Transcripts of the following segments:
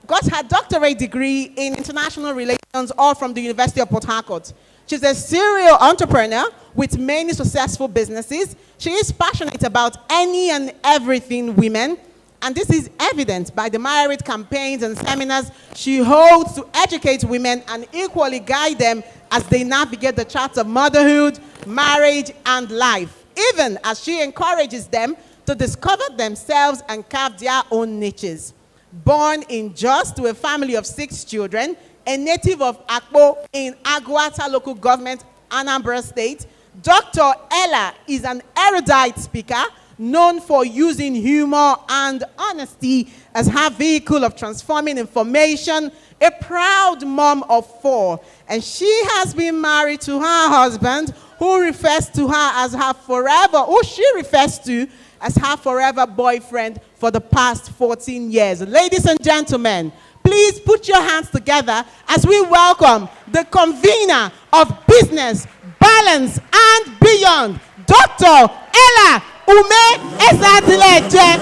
got her doctorate degree in international relations, all from the University of Port Harcourt. She's a serial entrepreneur with many successful businesses. She is passionate about any and everything women, and this is evident by the married campaigns and seminars she holds to educate women and equally guide them as they navigate the charts of motherhood, marriage, and life, even as she encourages them to discover themselves and carve their own niches. Born in Jos to a family of 6 children, a native of Akpo in Aguata local government, Anambra State, Dr. Ella is an erudite speaker known for using humor and honesty as her vehicle of transforming information, a proud mom of 4, and she has been married to her husband, who refers to her as her forever, who she refers to as her forever boyfriend for the past 14 years. Ladies and gentlemen, please put your hands together as we welcome the convener of Business, Balance, and Beyond, Dr. Ella Ume Ezadileje.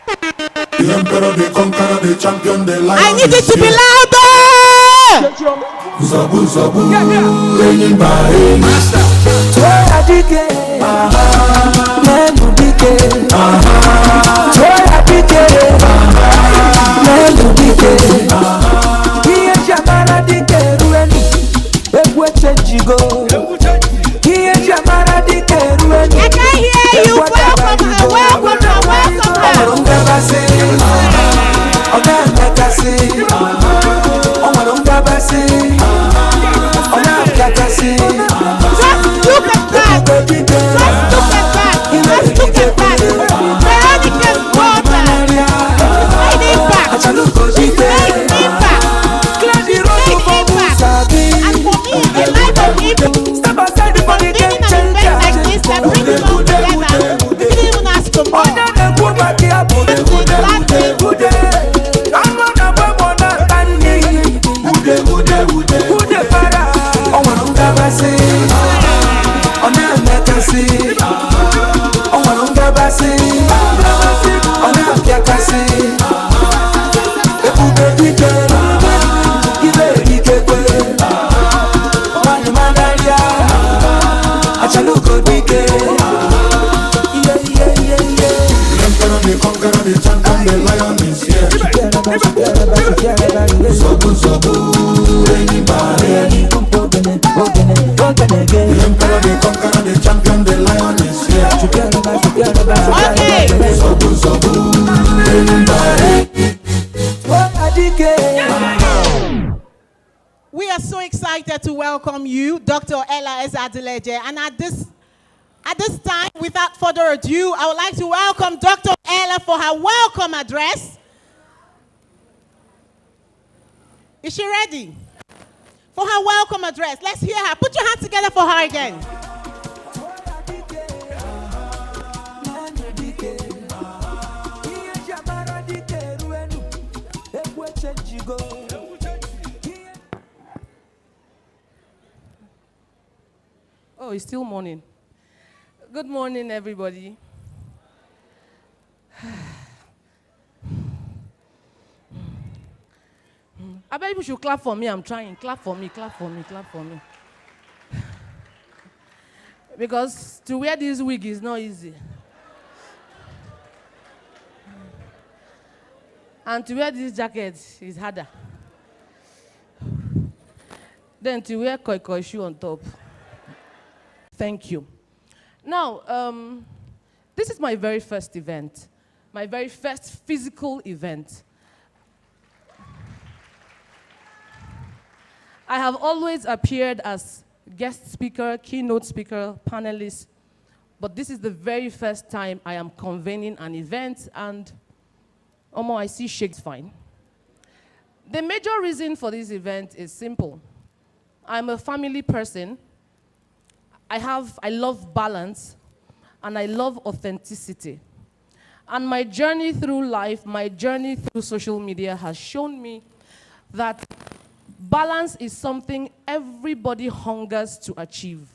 The emperor, the conqueror, the champion, the lion. I need it to be louder! Zabu, zabu, reigning by master. Toya dike, melu dike, toya dike, melu dike. Kiye jamara dike rueni, ekweche jigo. Kiye jamara dike rueni. I can hear you. Welcome her, welcome her, welcome her. Omarungabase, omarungabase, omarungabase. Just look at that. Just look at that. Just look at that. Veronica's daughter. Made impact. Made impact. And for me, a life of impact. Being an event like this that brings us all together, we didn't even ask for more. We are so excited to welcome you, Dr. Ella Ezadileje. And at this time, without further ado, I would like to welcome Dr. Ella for her welcome address. Is she ready? For her welcome address. Let's hear her. Put your hands together for her again. Oh, it's still morning. Good morning, everybody. I bet you should clap for me. I'm trying. Clap for me, clap for me, clap for me. Because to wear this wig is not easy. And to wear this jacket is harder. Then to wear koi shoe on top. Thank you. Now, this is my very first event, my very first physical event. I have always appeared as guest speaker, keynote speaker, panelist, but this is the very first time I am convening an event, and I see shakes fine. The major reason for this event is simple. I'm a family person. I love balance, and I love authenticity. And my journey through life, my journey through social media has shown me that balance is something everybody hungers to achieve.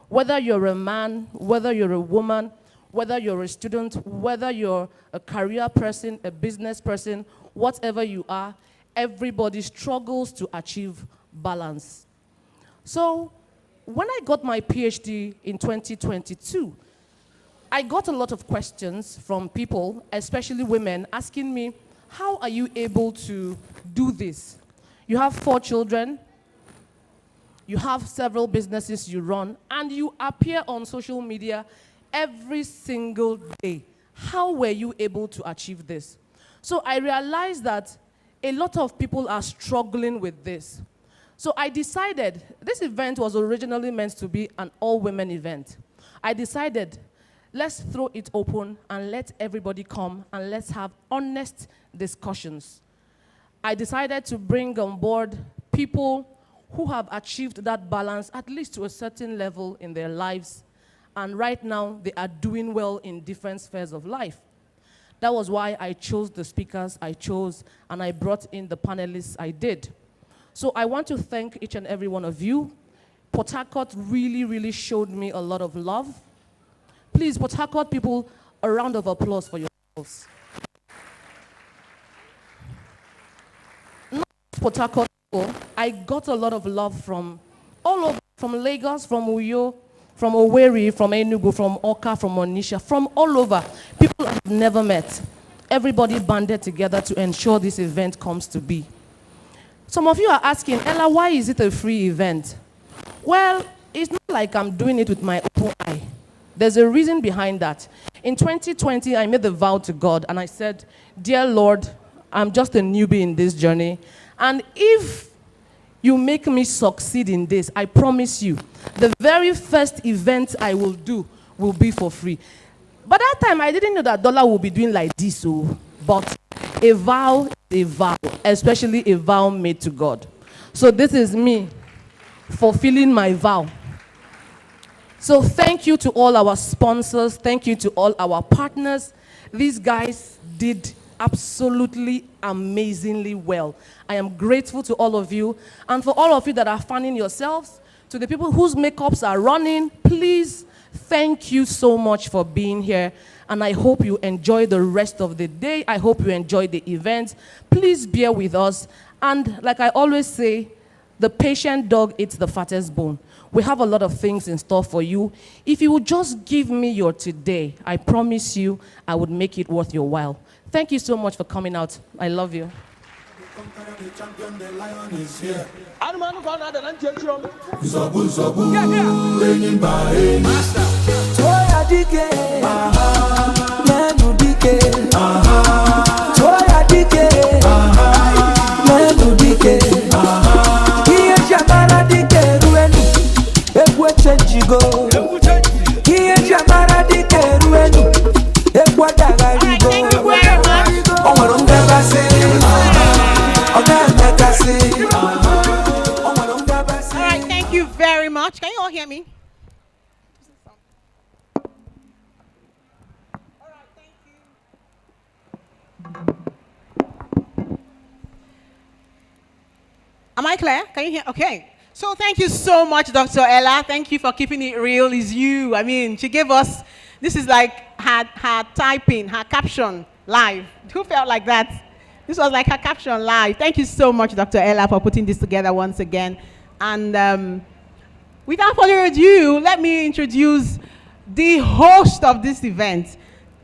Whether you're a man, whether you're a woman, whether you're a student, whether you're a career person, a business person, whatever you are, everybody struggles to achieve balance. So when I got my PhD in 2022, I got a lot of questions from people, especially women, asking me, how are you able to do this? You have 4 children, you have several businesses you run, and you appear on social media every single day. How were you able to achieve this? So I realized that a lot of people are struggling with this. So I decided, this event was originally meant to be an all-women event. I decided, let's throw it open and let everybody come and let's have honest discussions. I decided to bring on board people who have achieved that balance, at least to a certain level in their lives. And right now, they are doing well in different spheres of life. That was why I chose the speakers I chose, and I brought in the panelists I did. So I want to thank each and every one of you. Port Harcourt really, really showed me a lot of love. Please, Port Harcourt people, a round of applause for yourselves. Not Port Harcourt people, I got a lot of love from all over, from Lagos, from Uyo, from Owerri, from Enugu, from Oka, from Onitsha, from all over. People I've never met. Everybody banded together to ensure this event comes to be. Some of you are asking, Ella, why is it a free event? Well, it's not like I'm doing it with my open eye. There's a reason behind that. In 2020, I made the vow to God, and I said, dear Lord, I'm just a newbie in this journey, and if you make me succeed in this, I promise you, the very first event I will do will be for free. But that time, I didn't know that dollar will be doing like this, but a vow is a vow, especially a vow made to God. So this is me fulfilling my vow. So thank you to all our sponsors. Thank you to all our partners. These guys did absolutely amazingly well. I am grateful to all of you. And for all of you that are fanning yourselves, to the people whose makeups are running, please, thank you so much for being here. And I hope you enjoy the rest of the day. I hope you enjoy the event. Please bear with us. And like I always say, the patient dog eats the fattest bone. We have a lot of things in store for you. If you would just give me your today, I promise you I would make it worth your while. Thank you so much for coming out. I love you. The champion, the lion is here. Toya dike, menu dike, toya dike, menu dike, kiye jamara dike ruenu, ekwe chenjigo, kiye jamara dike ruenu, ekwe dagarigo, omarunga base, omarunga base. All right, thank you very much. Can you all hear me? Am I clear? Can you hear? Okay. So thank you so much, Dr. Ella. Thank you for keeping it real. It's you. I mean, she gave us, this is like her typing, her caption live. Who felt like that? This was like her caption live. Thank you so much, Dr. Ella, for putting this together once again. And without further ado, let me introduce the host of this event,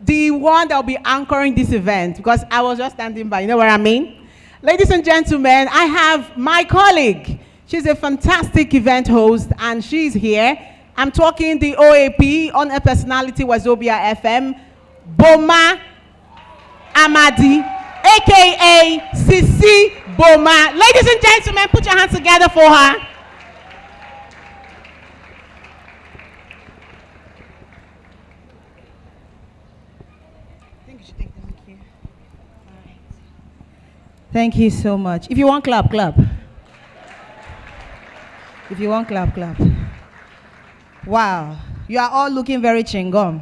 the one that will be anchoring this event, because I was just standing by. You know what I mean? Ladies and gentlemen, I have my colleague. She's a fantastic event host, and she's here. I'm talking the OAP, On a Personality Wazobia FM, Boma Amadi, a.k.a. Sisi Boma. Ladies and gentlemen, put your hands together for her. Thank you so much. If you want clap, clap. If you want clap, clap. Wow, you are all looking very chingom.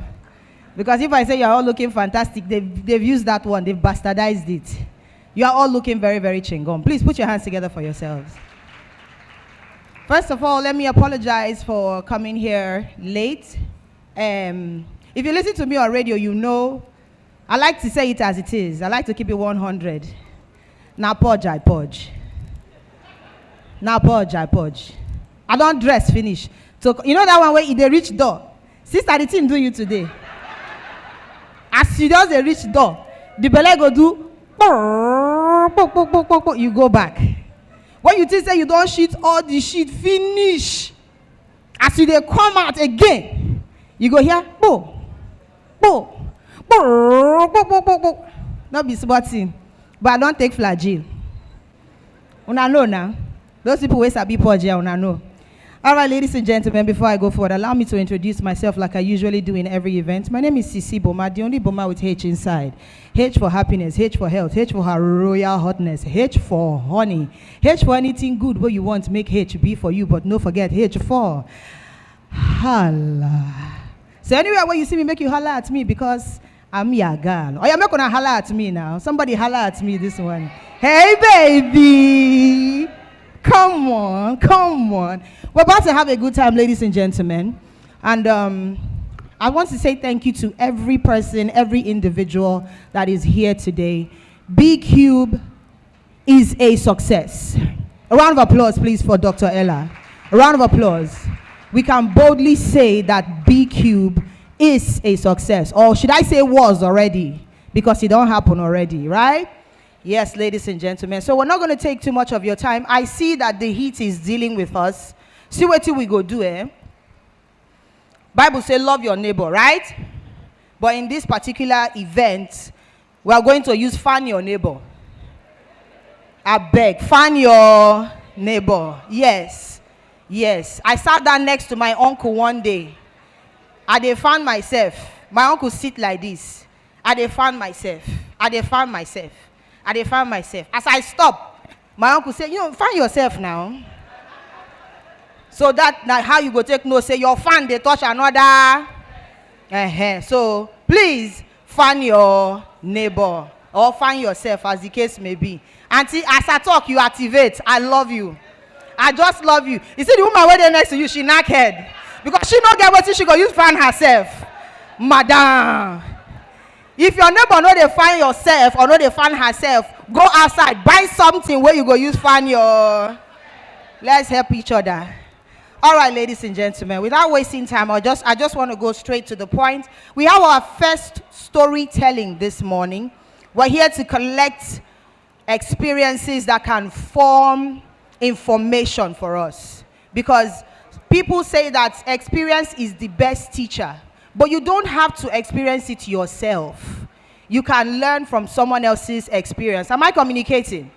Because if I say you are all looking fantastic, they've used that one, they've bastardized it. You are all looking very, very chingom. Please put your hands together for yourselves. First of all, let me apologize for coming here late. If you listen to me on radio, you know I like to say it as it is. I like to keep it 100. Now purge, I purge. Now purge, I purge. I don't dress finish. So you know that one where they reach door. Sister, the thing do you today. As you does the reach door, the belly go do. You go back. When you think say you don't shit all the shit finish. As you they come out again, you go here. Bo, bo, bo, bo, bo, bo, bo. Not be sporting, but I don't take flagyl. Una know now. Those people who sabi purge, una know. All right, ladies and gentlemen, before I go forward, allow me to introduce myself like I usually do in every event. My name is Sisi Boma, the only Boma with H inside. H for happiness, H for health, H for her royal hotness, H for honey, H for anything good what you want, make H be for you, but no forget H for holla. So anywhere where you see me, make you holla at me because I'm your girl. Oh, you're not gonna holla at me now. Somebody holla at me this one. Hey, baby. Come on, come on. We're about to have a good time, ladies and gentlemen. And I want to say thank you to every person, every individual that is here today. B-Cube is a success. A round of applause, please, for Dr. Ella. A round of applause. We can boldly say that B-Cube is a success. Or should I say was already? Because it don't happen already, right? Yes, ladies and gentlemen. So we're not going to take too much of your time. I see that the heat is dealing with us. See what we go do, eh? Bible says love your neighbor, right? But in this particular event, we are going to use fan your neighbor. I beg, fan your neighbor. Yes, yes. I sat down next to my uncle one day. I dey fan myself. My uncle sit like this. I dey fan myself. I dey fan myself. I dey fan myself. As I stop, my uncle say, fan yourself now. So that now how you go take note, say your fan they touch another. So please fan your neighbor or fan yourself as the case may be. Auntie, as I talk, you activate. I love you. I just love you. You see the woman waiting next to you, she knock head. Because she don't get what she go use fan herself. Madam. If your neighbor know they fan yourself or know they fan herself, go outside, buy something where you go use fan your. Let's help each other. All right, ladies and gentlemen, without wasting time, I just want to go straight to the point. We have our first storytelling this morning. We're here to collect experiences that can form information for us. Because people say that experience is the best teacher. But you don't have to experience it yourself. You can learn from someone else's experience. Am I communicating?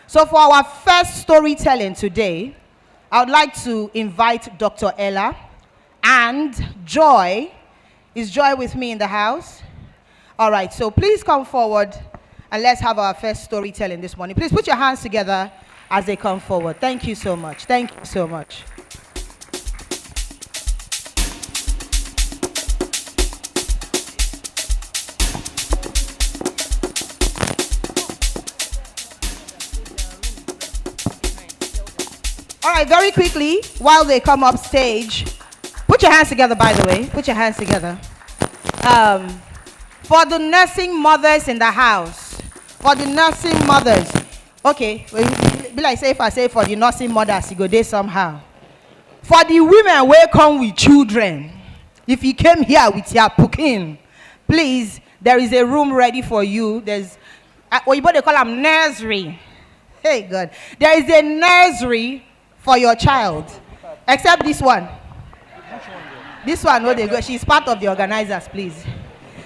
So for our first storytelling today, I would like to invite Dr. Ella and Joy. Is Joy with me in the house? All right, so please come forward and let's have our first storytelling this morning. Please put your hands together as they come forward. Thank you so much. Thank you so much. All right, very quickly, while they come up stage, put your hands together, by the way. Put your hands together. For the nursing mothers in the house. For the nursing mothers. Okay, be like say if I say for the nursing mothers, you go there somehow. For the women who come with children, if you came here with your pukin, please, there is a room ready for you. There's, what they call them nursery. Hey, God. There is a nursery for your child, except this one. This one, no, they go. She's part of the organizers, please.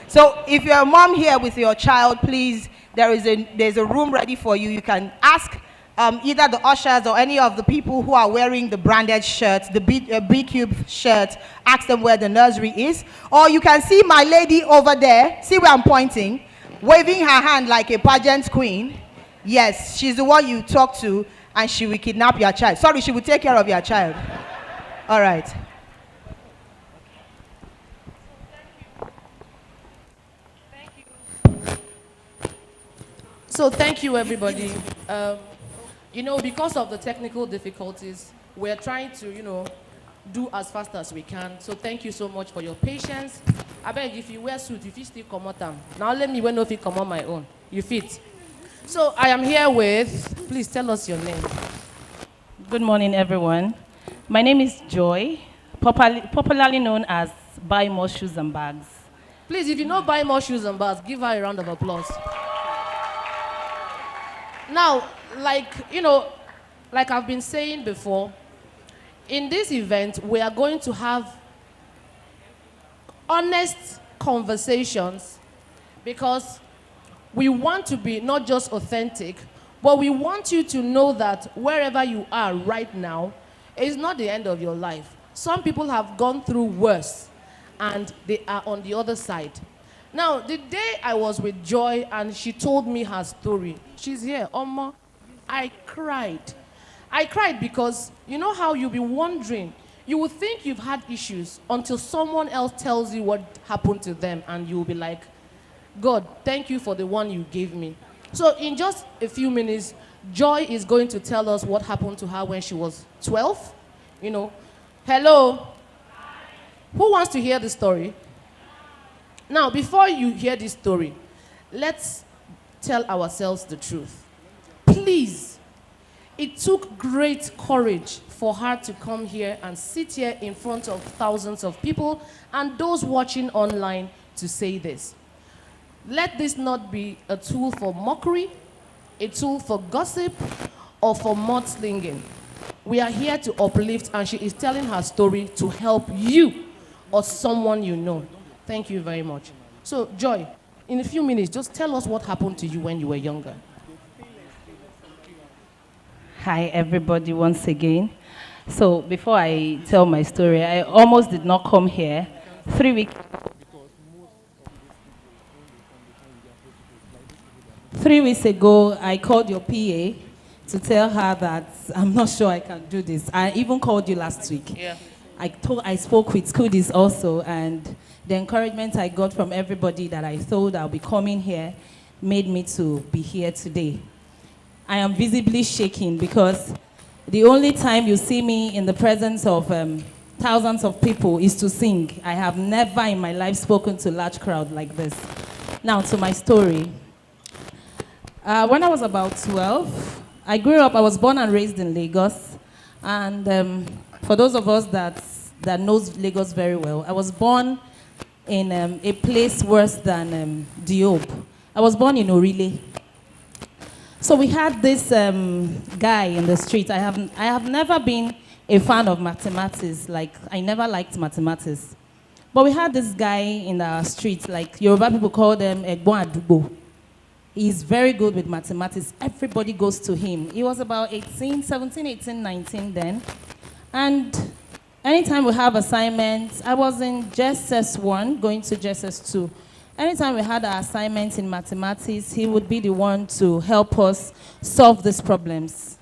So if you're a mom here with your child, please, there's a room ready for you. You can ask either the ushers or any of the people who are wearing the branded shirts, the B-Cube shirt, ask them where the nursery is. Or you can see my lady over there, see where I'm pointing, waving her hand like a pageant queen. Yes, she's the one you talk to, and she will kidnap your child. Sorry, she will take care of your child. All right. Thank you. So thank you, everybody. Because of the technical difficulties, we're trying to, do as fast as we can. So thank you so much for your patience. I beg, if you wear suit, you fit still come out them. Now let me when no fit come on my own. You fit. So I am here with, please tell us your name. Good morning, everyone. My name is Joy, popularly known as Buy More Shoes and Bags. Please, if you know buy more shoes and bags, give her a round of applause. Now, like I've been saying before, in this event, we are going to have honest conversations because we want to be not just authentic, but we want you to know that wherever you are right now is not the end of your life. Some people have gone through worse and they are on the other side. Now, the day I was with Joy and she told me her story, she's here, Oma, I cried. I cried because you know how you'll be wondering, you will think you've had issues until someone else tells you what happened to them and you'll be like, God, thank you for the one you gave me. So in just a few minutes, Joy is going to tell us what happened to her when she was 12. You know, hello? Who wants to hear the story? Now, before you hear this story, let's tell ourselves the truth. Please, it took great courage for her to come here and sit here in front of thousands of people and those watching online to say this. Let this not be a tool for mockery, a tool for gossip, or for mudslinging. We are here to uplift, and she is telling her story to help you or someone you know. Thank you very much. So, Joy, in a few minutes, just tell us what happened to you when you were younger. Hi, everybody, once again. So, before I tell my story, I almost did not come here 3 weeks. 3 weeks ago, I called your PA to tell her that I'm not sure I can do this. I even called you last week. Yeah. I spoke with Kudis also, and the encouragement I got from everybody that I thought I'll be coming here made me to be here today. I am visibly shaking because the only time you see me in the presence of thousands of people is to sing. I have never in my life spoken to a large crowd like this. Now to my story. When I was about 12, I was born and raised in Lagos. And for those of us that knows Lagos very well, I was born in a place worse than Diop. I was born in Orile. So we had this guy in the street. I have never been a fan of mathematics. Like, I never liked mathematics. But we had this guy in our street, like Yoruba people call them Egbon Adubo. He's very good with mathematics. Everybody goes to him. He was about 17, 18, 19 then. And anytime we have assignments, I was in JSS 1, going to JSS 2. Anytime we had our assignments in mathematics, he would be the one to help us solve these problems.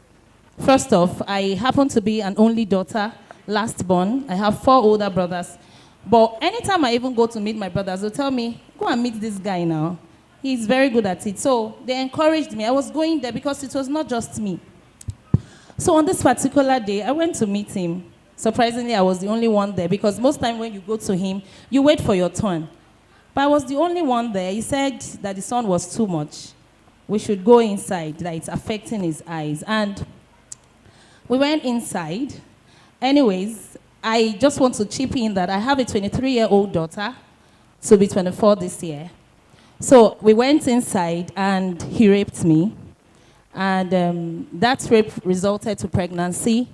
First off, I happen to be an only daughter, last born. I have 4 older brothers. But anytime I even go to meet my brothers, they'll tell me, go and meet this guy now. He's very good at it. So they encouraged me. I was going there because it was not just me. So on this particular day, I went to meet him. Surprisingly, I was the only one there because most time when you go to him, you wait for your turn. But I was the only one there. He said that the sun was too much. We should go inside, that it's affecting his eyes. And we went inside. Anyways, I just want to chip in that I have a 23-year-old daughter, to be 24 this year. So we went inside and he raped me. And that rape resulted to pregnancy.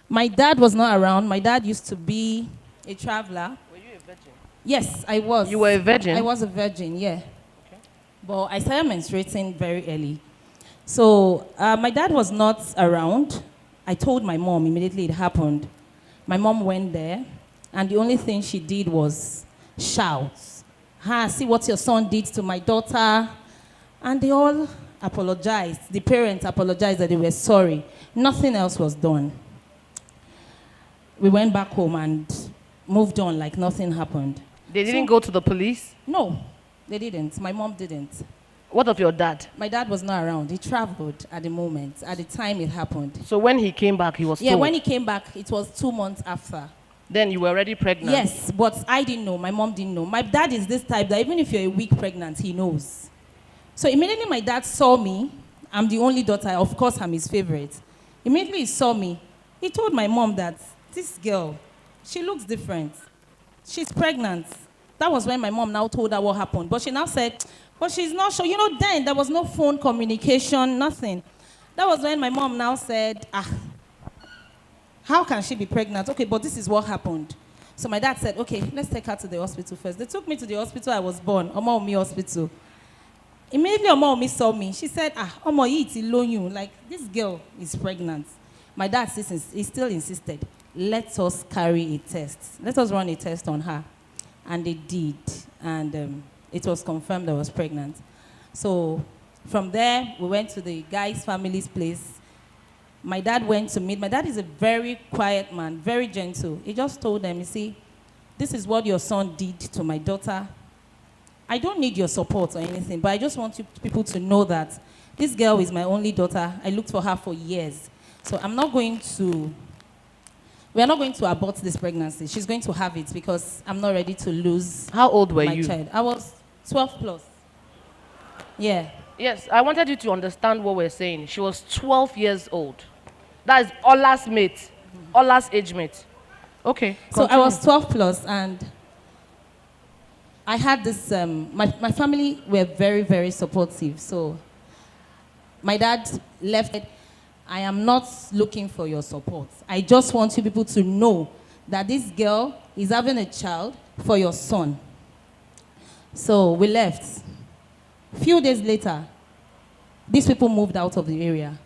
My dad was not around. My dad used to be a traveler. Were you a virgin? Yes, I was. You were a virgin? I was a virgin, yeah. Okay. But I started menstruating very early. So my dad was not around. I told my mom immediately it happened. My mom went there, and the only thing she did was shout, see what your son did to my daughter. And they all apologized. The parents apologized that they were sorry. Nothing else was done. We went back home and moved on like nothing happened. They didn't go to the police? No, they didn't. My mom didn't. What of your dad? My dad was not around. He traveled at the moment, at the time it happened. So when he came back, he was Yeah, told? when he came back, it was 2 months after. Then you were already pregnant? Yes, but I didn't know. My mom didn't know. My dad is this type that even if you're a week pregnant, he knows. So immediately my dad saw me. I'm the only daughter. Of course, I'm his favorite. Immediately he saw me. He told my mom that this girl, she looks different. She's pregnant. That was when my mom now told her what happened. But she now said, but she's not sure. You know, then there was no phone communication, nothing. That was when my mom now said, how can she be pregnant? Okay, but this is what happened. So my dad said, okay, let's take her to the hospital first. They took me to the hospital I was born, Omo Hospital. Immediately Omo saw me. She said, Omo, it's you. Like, this girl is pregnant. My dad he still insisted, let us carry a test. Let us run a test on her. And they did. And it was confirmed I was pregnant. So from there, we went to the guy's family's place. My dad went to meet. My dad is a very quiet man, very gentle. He just told them, you see, this is what your son did to my daughter. I don't need your support or anything, but I just want you people to know that this girl is my only daughter. I looked for her for years. So we're not going to abort this pregnancy. She's going to have it because I'm not ready to lose How old were my you? child. I was 12 plus. Yeah. Yes, I wanted you to understand what we're saying. She was 12 years old. That is Ola's mate, Ola's age mate. Okay. So I continue. was 12 plus, and I had this, my family were very, very supportive. So my dad left. I am not looking for your support. I just want you people to know that this girl is having a child for your son. So we left. Few days later, these people moved out of the area.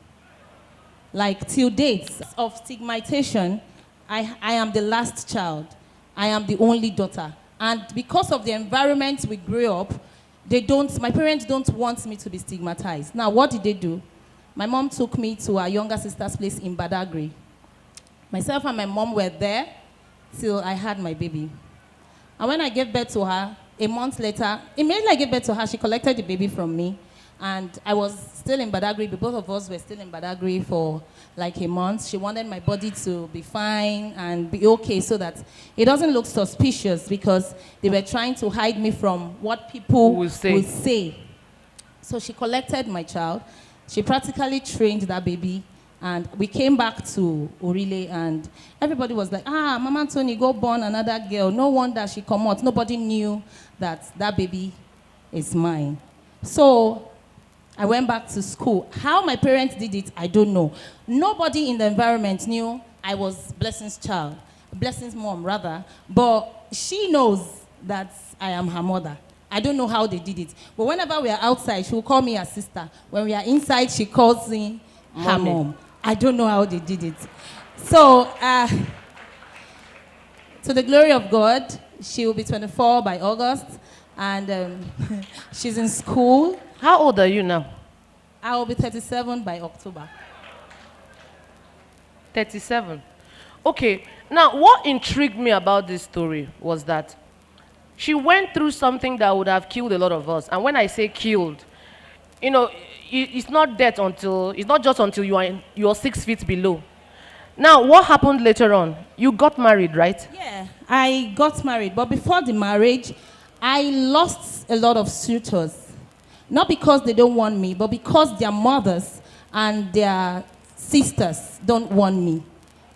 Like, till dates of stigmatization, I am the last child. I am the only daughter. And because of the environment we grew up, my parents don't want me to be stigmatized. Now, what did they do? My mom took me to our younger sister's place in Badagry. Myself and my mom were there till I had my baby. And when I gave birth to her, a month later, immediately I gave birth to her, she collected the baby from me. And I was still in Badagry, but both of us were still in Badagry for like a month. She wanted my body to be fine and be okay so that it doesn't look suspicious, because they were trying to hide me from what people would say. So she collected my child. She practically trained that baby. And we came back to Orile, and everybody was like, Mama Anthony, go born another girl. No wonder she come out. Nobody knew that that baby is mine. So I went back to school. How my parents did it, I don't know. Nobody in the environment knew I was Blessing's child. Blessing's mom, rather. But she knows that I am her mother. I don't know how they did it. But whenever we are outside, she will call me her sister. When we are inside, she calls me her mom. I don't know how they did it. So, to the glory of God, she will be 24 by August. And she's in school. How old are you now? I will be 37 by October. 37. Okay. Now, what intrigued me about this story was that she went through something that would have killed a lot of us. And when I say killed, you know, it's not death it's not just until you're 6 feet below. Now, what happened later on? You got married, right? Yeah, I got married. But before the marriage, I lost a lot of suitors. Not because they don't want me, but because their mothers and their sisters don't want me.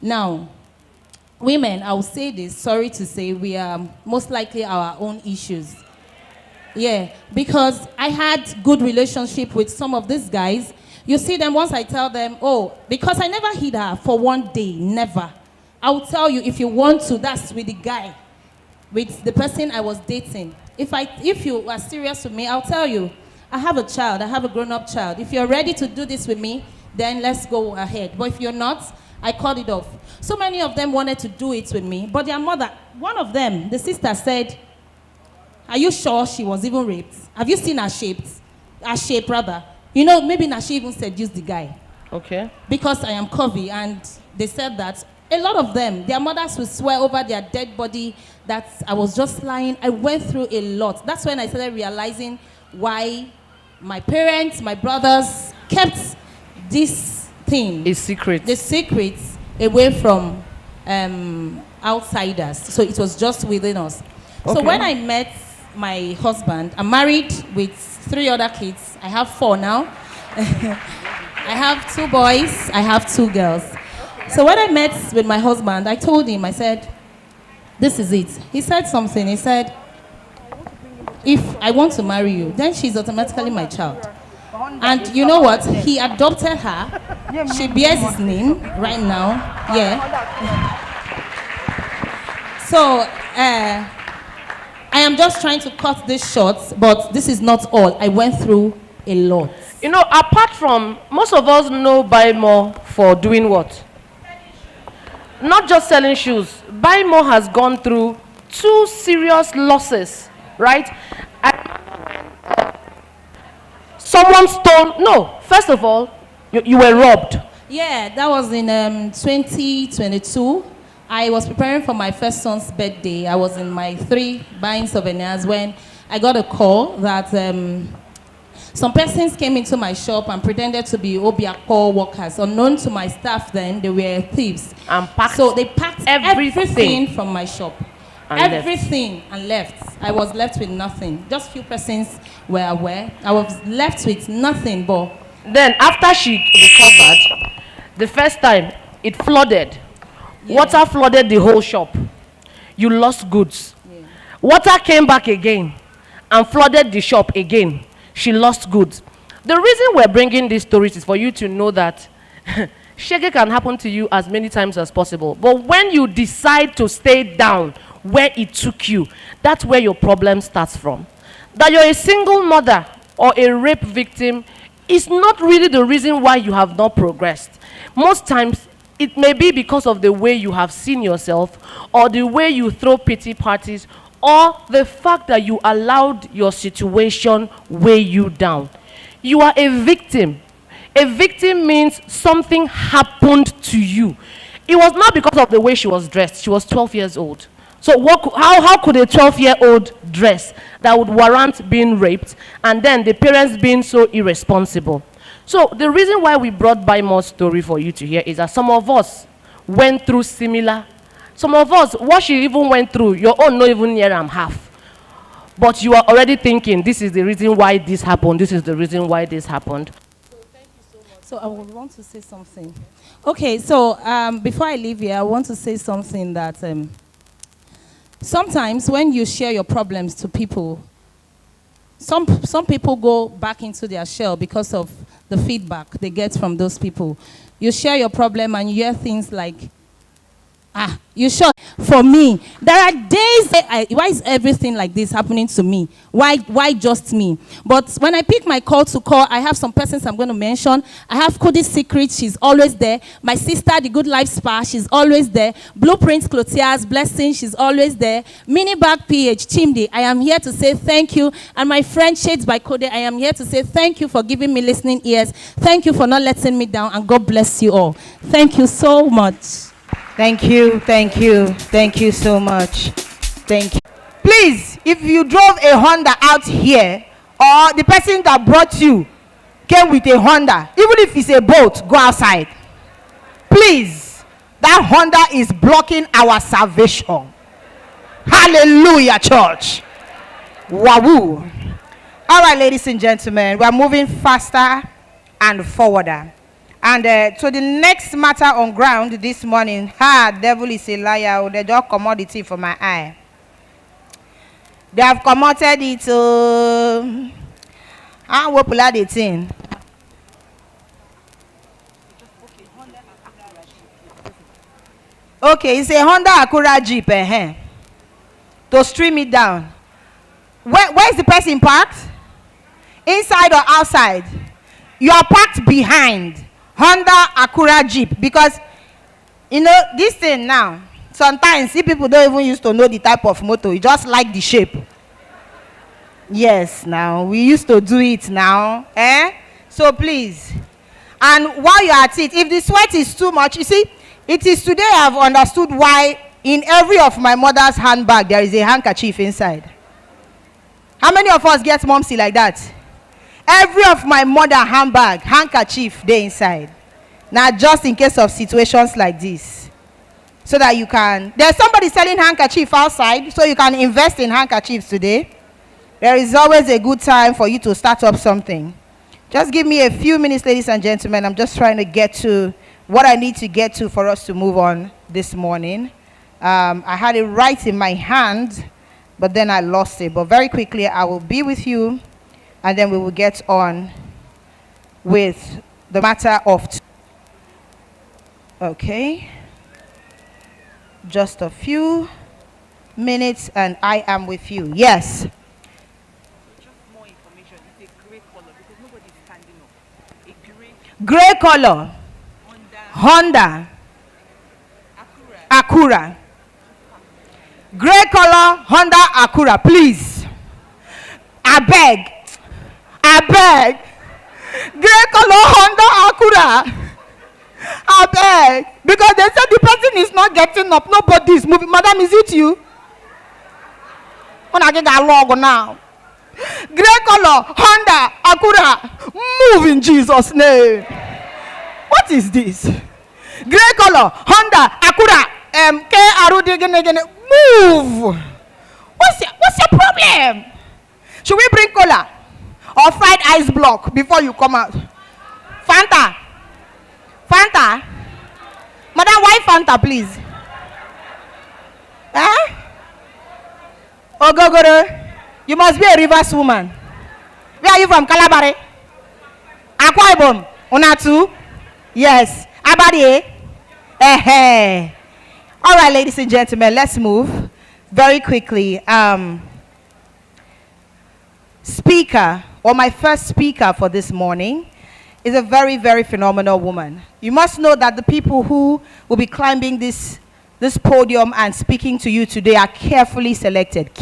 Now, women, I will say this, sorry to say, we are most likely our own issues. Yeah, because I had good relationship with some of these guys. You see them, once I tell them, because I never hid her for one day, never. I will tell you, if you want to, that's with the guy, with the person I was dating. If you are serious with me, I'll tell you, I have a child, I have a grown-up child. If you're ready to do this with me, then let's go ahead. But if you're not, I cut it off. So many of them wanted to do it with me, but their mother, one of them, the sister said, are you sure she was even raped? Have you seen her shape? Her shape, rather. You know, maybe Nashi even seduced the guy. Okay. Because I am curvy, and they said that a lot of them, their mothers would swear over their dead body that I was just lying. I went through a lot. That's when I started realizing why my parents, my brothers kept this thing. A secret. The secrets away from outsiders. So it was just within us. So Okay. when I met my husband, I'm married with 3 other kids. I have 4 now. I have 2 boys, I have 2 girls. So when I met with my husband, I told him, I said, this is it. He said something. He said, if I want to marry you, then she's automatically my child. And you know what? He adopted her. She bears his name right now. Yeah. So I am just trying to cut this short, but this is not all. I went through a lot. You know, apart from, most of us know Buy More for doing what? Not just selling shoes. Buy More has gone through 2 serious losses, right? Someone stole, no, first of all, you were robbed. Yeah, that was in 2022. I was preparing for my first son's birthday. I was in my 3 buying souvenirs when I got a call that some persons came into my shop and pretended to be Obiako workers. Unknown to my staff then, they were thieves. And packed So they packed everything. everything from my shop. And Everything and left. I was left with nothing. Just few persons were aware. I was left with nothing, but Then after she recovered, the first time, it flooded. Water flooded the whole shop. You lost goods. Water came back again and flooded the shop again. She lost goods. The reason we're bringing these stories is for you to know that shege can happen to you as many times as possible. But when you decide to stay down where it took you, that's where your problem starts from. That you're a single mother or a rape victim is not really the reason why you have not progressed. Most times, it may be because of the way you have seen yourself, or the way you throw pity parties, or the fact that you allowed your situation weigh you down. You are a victim. A victim means something happened to you. It was not because of the way she was dressed. She was 12 years old. So how could a 12-year-old dress that would warrant being raped, and then the parents being so irresponsible? So the reason why we brought Buy More story for you to hear is that some of us went through similar. Some of us, what she even went through, your own not even near half. But you are already thinking, this is the reason why this happened, this is the reason why this happened. so I would want to say something. Okay, so before I leave here, I want to say something that sometimes when you share your problems to people, some people go back into their shell because of the feedback they get from those people. You share your problem and you hear things like, you sure? For me, there are days why is everything like this happening to me? Why just me? But when I pick my call to call, I have some persons I'm going to mention. I have Cody's Secret, she's always there. My sister, The Good Life Spa, she's always there. Blueprints Clothiers, Blessing, she's always there. Mini Bag PH, Chimdi, I am here to say thank you. And my friend Shades by Cody, I am here to say thank you for giving me listening ears. Thank you for not letting me down, and God bless you all. Thank you so much. Thank you, thank you, thank you so much. Thank you. Please, if you drove a Honda out here, or the person that brought you came with a Honda, even if it's a boat, go outside. Please, that Honda is blocking our salvation. Hallelujah, church. Wahoo. All right, ladies and gentlemen, we are moving faster and forwarder. And to the next matter on ground this morning, devil is a liar. They just commodity for my eye. They have commoted it. What pull out the thing? Okay, it's a Honda Acura Jeep. To stream it down. Where is the person parked? Inside or outside? You are parked behind Honda Acura Jeep, because you know this thing now, sometimes see people don't even used to know the type of motor, you just like the shape. Yes, now we used to do it now, so please, and while you're at it, if the sweat is too much, you see, it is today I've understood why in every of my mother's handbag there is a handkerchief inside. How many of us get momsy like that? Every of my mother handbag, handkerchief, they inside. Now, just in case of situations like this. so that you can. There's somebody selling handkerchief outside, so you can invest in handkerchiefs today. There is always a good time for you to start up something. Just give me a few minutes, ladies and gentlemen. I'm just trying to get to what I need to get to for us to move on this morning. I had it right in my hand, but then I lost it. But very quickly, I will be with you, and then we will get on with the matter of. Okay. Just a few minutes, and I am with you. Yes. Just more information. It's a gray color because nobody's standing up. A gray color. Honda. Acura. Gray color Honda Acura, please. I beg. Gray color Honda Acura. I beg. Because they said the person is not getting up. Nobody is moving. Madam, is it you? When I get a log now. Gray color Honda Acura. Move in Jesus' name. What is this? Gray color Honda Acura. Move. What's your problem? Should we bring cola or fried ice block before you come out? Fanta. Madam, why Fanta, please? Huh? Ogogoro, you must be a Rivers woman. Where are you from? Calabari? Akwa Ibom? Onatu? Yes. Abadi? All right, ladies and gentlemen, let's move very quickly. Speaker, or my first speaker for this morning, is a very, very phenomenal woman. You must know that the people who will be climbing this podium and speaking to you today are carefully selected.